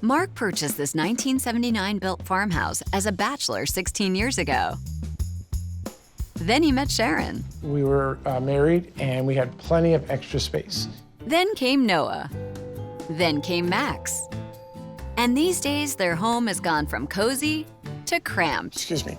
Mark purchased this 1979-built farmhouse as a bachelor 16 years ago. Then he met Sharon. We were married, and we had plenty of extra space. Then came Noah. Then came Max. And these days, their home has gone from cozy to cramped. Excuse me.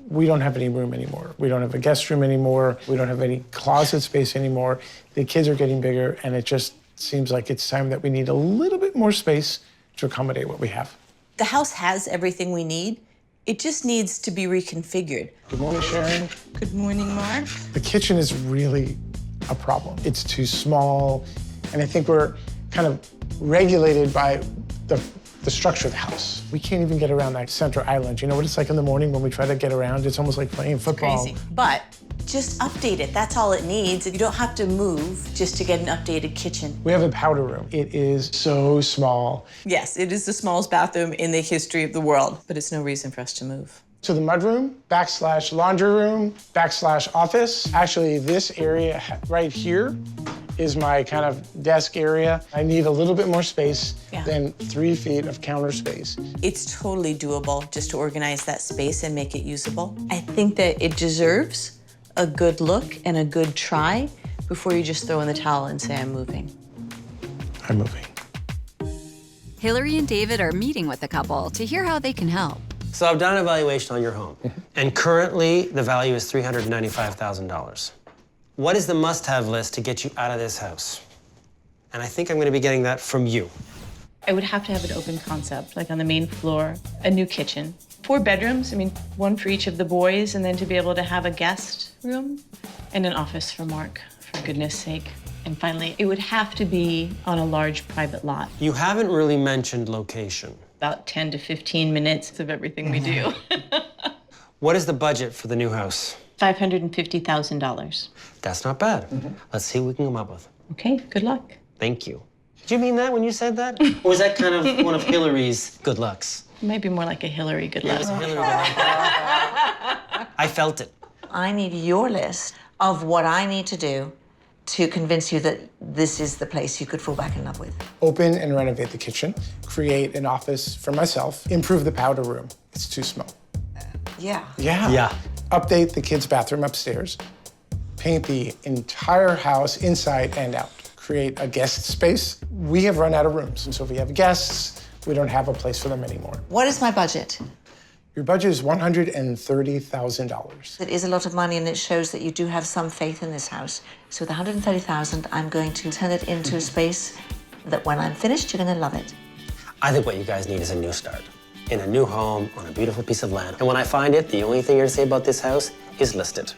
We don't have any room anymore. We don't have a guest room anymore. We don't have any closet space anymore. The kids are getting bigger, and it just seems like it's time that we need a little bit more space to accommodate what we have. The house has everything we need. It just needs to be reconfigured. Good morning, Sharon. Good morning, Mark. The kitchen is really a problem. It's too small, and I think we're kind of regulated by the structure of the house. We can't even get around that center island. You know what it's like in the morning when we try to get around? It's almost like playing football. Crazy. But just update it. That's all it needs. You don't have to move just to get an updated kitchen. We have a powder room. It is so small. Yes, it is the smallest bathroom in the history of the world, but it's no reason for us to move. So the mudroom, / laundry room, / office. Actually, this area right here is my kind of desk area. I need a little bit more space than 3 feet of counter space. It's totally doable just to organize that space and make it usable. I think that it deserves a good look and a good try before you just throw in the towel and say, I'm moving. I'm moving. Hilary and David are meeting with the couple to hear how they can help. So I've done an evaluation on your home, and currently the value is $395,000. What is the must-have list to get you out of this house? And I think I'm going to be getting that from you. I would have to have an open concept, like on the main floor, a new kitchen. 4 bedrooms, I mean, 1 for each of the boys, and then to be able to have a guest room and an office for Mark, for goodness sake. And finally, it would have to be on a large private lot. You haven't really mentioned location. About 10 to 15 minutes of everything we do. What is the budget for the new house? $550,000. That's not bad. Let's see what we can come up with. Okay, good luck. Thank you. Did you mean that when you said that? Or was that kind of one of Hilary's good lucks? Maybe more like a Hillary good luck. I felt it. I need your list of what I need to do to convince you that this is the place you could fall back in love with. Open and renovate the kitchen, create an office for myself, improve the powder room. It's too small. Yeah. Yeah. Update the kids' bathroom upstairs, paint the entire house inside and out, create a guest space. We have run out of rooms, and so if we have guests, we don't have a place for them anymore. What is my budget? Your budget is $130,000. It is a lot of money, and it shows that you do have some faith in this house. So with $130,000, I'm going to turn it into a space that when I'm finished, you're going to love it. I think what you guys need is a new start. In a new home, on a beautiful piece of land. And when I find it, the only thing you're gonna say about this house is list it.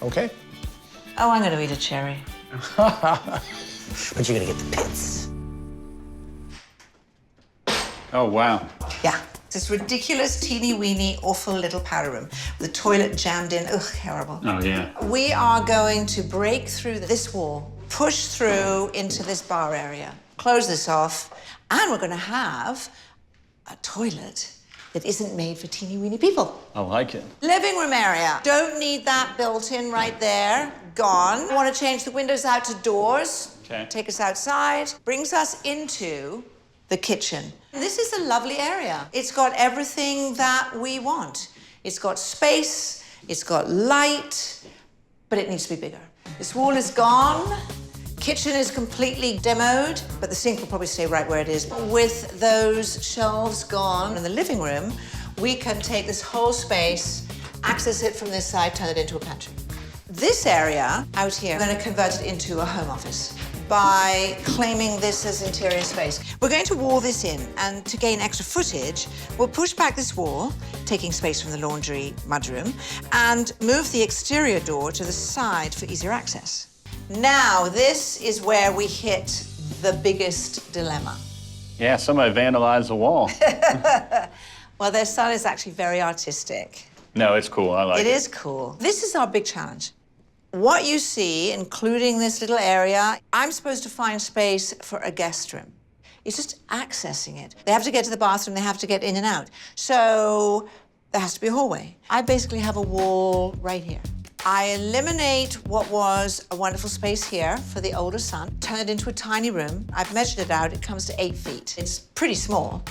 Okay. Oh, I'm going to eat a cherry. But you're gonna get the pits. Oh, wow. Yeah. This ridiculous, teeny-weeny, awful little powder room with the toilet jammed in. Ugh, horrible. Oh, yeah. We are going to break through this wall, push through into this bar area, close this off, and we're going to have a toilet that isn't made for teeny-weeny people. I like it. Living room area. Don't need that built in right there. Gone. Want to change the windows out to doors. Okay. Take us outside. Brings us into the kitchen. This is a lovely area. It's got everything that we want. It's got space, it's got light, but it needs to be bigger. This wall is gone. Kitchen is completely demoed, but the sink will probably stay right where it is. With those shelves gone in the living room, we can take this whole space, access it from this side, turn it into a pantry. This area out here, we're going to convert it into a home office by claiming this as interior space. We're going to wall this in, and to gain extra footage, we'll push back this wall, taking space from the laundry mudroom, and move the exterior door to the side for easier access. Now, this is where we hit the biggest dilemma. Yeah, somebody vandalized the wall. Well, their style is actually very artistic. No, it's cool. I like it. It is cool. This is our big challenge. What you see, including this little area, I'm supposed to find space for a guest room. It's just accessing it. They have to get to the bathroom, they have to get in and out. So there has to be a hallway. I basically have a wall right here. I eliminate what was a wonderful space here for the older son, turn it into a tiny room. I've measured it out, it comes to 8 feet. It's pretty small.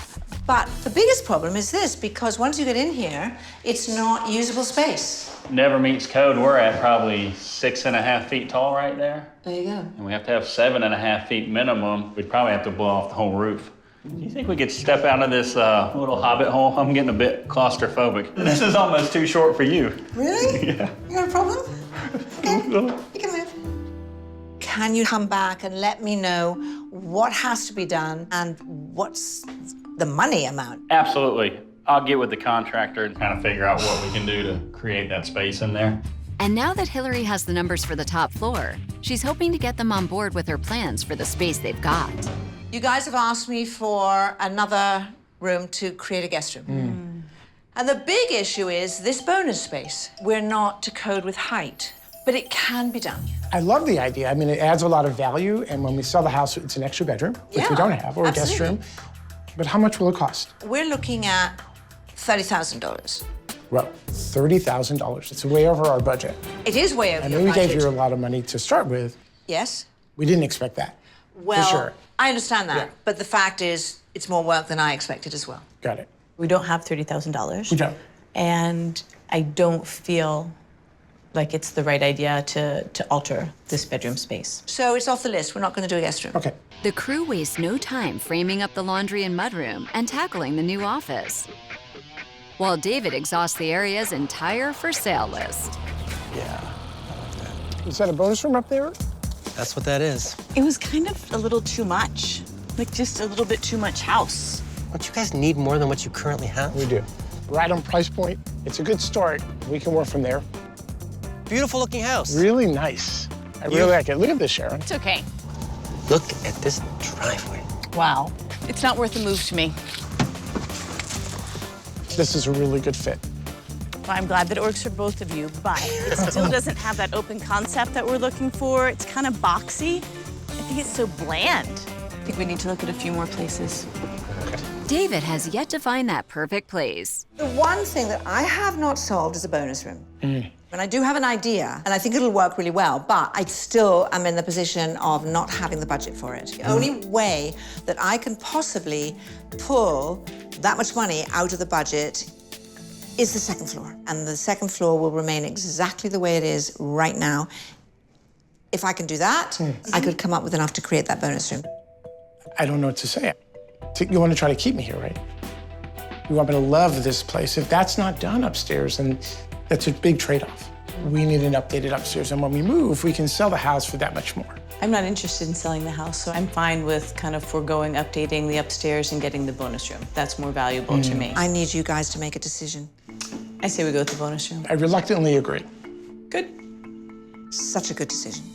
But the biggest problem is this, because once you get in here, it's not usable space. Never meets code. We're at probably 6.5 feet tall right there. There you go. And we have to have 7.5 feet minimum. We'd probably have to blow off the whole roof. Do you think we could step out of this little hobbit hole? I'm getting a bit claustrophobic. This is almost too short for you. Really? Yeah. You got a problem? Okay, you can move. Can you come back and let me know what has to be done and what's the money amount? Absolutely. I'll get with the contractor and kind of figure out what we can do to create that space in there. And now that Hilary has the numbers for the top floor, she's hoping to get them on board with her plans for the space they've got. You guys have asked me for another room to create a guest room. And the big issue is this bonus space. We're not to code with height, but it can be done. I love the idea. I mean, it adds a lot of value, and when we sell the house, it's an extra bedroom, which we Yeah, don't have, or a guest absolutely. room. But how much will it cost? We're looking at $30,000. Well, $30,000. It's way over our budget. It is way over I your mean, we budget. gave you a lot of money to start with. Yes? We didn't expect that. Well, sure. I understand that, Yeah. but the fact is, it's more work than I expected as well. Got it. We don't have $30,000. We don't. And I don't feel like it's the right idea to alter this bedroom space. So it's off the list. We're not going to do a guest room. Okay. The crew wastes no time framing up the laundry and mudroom and tackling the new office, while David exhausts the area's entire for sale list. Is that a bonus room up there? That's what that is. It was kind of a little too much, like just a little bit too much house. Don't you guys need more than what you currently have? We do. Right on price point. It's a good start. We can work from there. Beautiful looking house. Really nice. I really like it. Look at this, Sharon. It's okay. Look at this driveway. Wow. It's not worth the move to me. This is a really good fit. Well, I'm glad that it works for both of you, but it still doesn't have that open concept that we're looking for. It's kind of boxy. I think it's so bland. I think we need to look at a few more places. David has yet to find that perfect place. The one thing that I have not solved is a bonus room. And I do have an idea, and I think it'll work really well, but I still am in the position of not having the budget for it. The only way that I can possibly pull that much money out of the budget is the second floor. And the second floor will remain exactly the way it is right now. If I can do that, I could come up with enough to create that bonus room. I don't know what to say. You want to try to keep me here, right? You want me to love this place. If that's not done upstairs, then that's a big trade-off. We need an updated upstairs, and when we move, we can sell the house for that much more. I'm not interested in selling the house, so I'm fine with kind of foregoing updating the upstairs and getting the bonus room. That's more valuable to me. I need you guys to make a decision. I say we go with the bonus room. I reluctantly agree. Good. Such a good decision.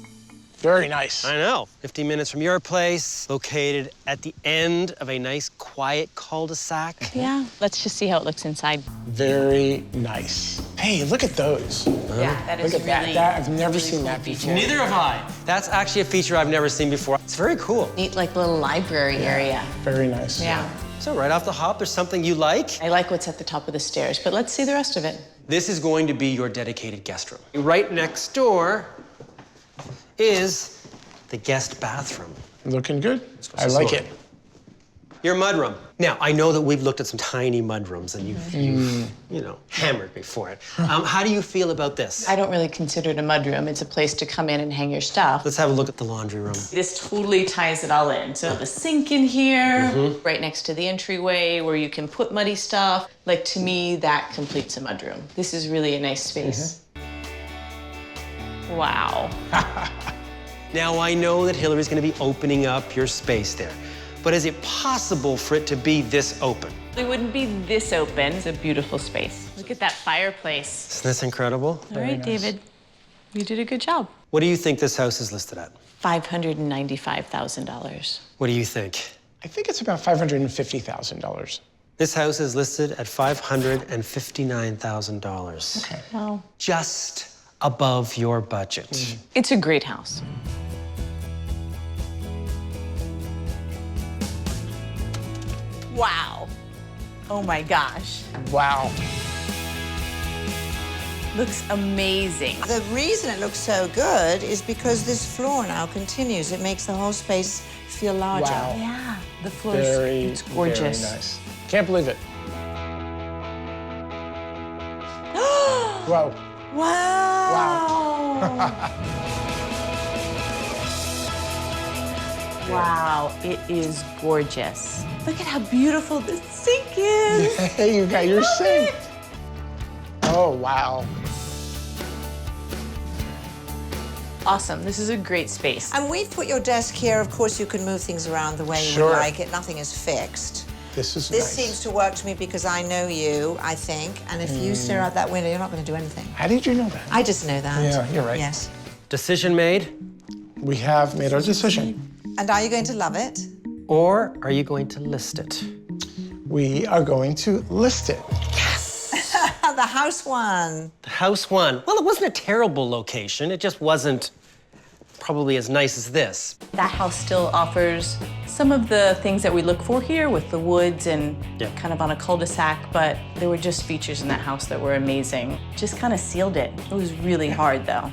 Very nice. I know. 15 minutes from your place, located at the end of a nice, quiet cul-de-sac. Yeah, let's just see how it looks inside. Very nice. Hey, look at those. Yeah, that is Look at really that. I've never seen that before. Neither have I. That's actually a feature I've never seen before. It's very cool. Neat, like little library area. Very nice. Yeah. So right off the hop, there's something you like. I like what's at the top of the stairs, but let's see the rest of it. This is going to be your dedicated guest room. Right next door is the guest bathroom. Looking good. I Just like look. it. Your mudroom. Now, I know that we've looked at some tiny mudrooms and you've hammered me for it. How do you feel about this? I don't really consider it a mudroom. It's a place to come in and hang your stuff. Let's have a look at the laundry room. This totally ties it all in. So the sink in here, right next to the entryway where you can put muddy stuff. Like, to me, that completes a mudroom. This is really a nice space. Wow. Now, I know that Hilary's going to be opening up your space there, but is it possible for it to be this open? It wouldn't be this open. It's a beautiful space. Look at that fireplace. Isn't this incredible? All right, David, you did a good job. What do you think this house is listed at? $595,000. What do you think? I think it's about $550,000. This house is listed at $559,000. Okay. Well, Just above your budget. it's a great house. Wow. Oh my gosh. Wow. Looks amazing. The reason it looks so good is because this floor now continues. It makes the whole space feel larger. Wow. Yeah, the floor Very, it's gorgeous. very nice. Can't believe it. Wow. Wow. Wow, it is gorgeous. Look at how beautiful this sink is. Hey, you got your sink. Oh, wow. Awesome. This is a great space. And we've put your desk here. Of course, you can move things around the way you Sure. would like it. Nothing is fixed. This is This nice. seems to work to me because I know you, I think. And if you stare out that window, you're not going to do anything. How did you know that? I just know that. Yeah, you're right. Yes. Decision made? We have made our decision. And are you going to love it? Or are you going to list it? We are going to list it. The house one. The house won. Well, it wasn't a terrible location. It just wasn't probably as nice as this. That house still offers some of the things that we look for here with the woods and Yeah. kind of on a cul-de-sac, but there were just features in that house that were amazing. Just kind of sealed it. It was really hard though.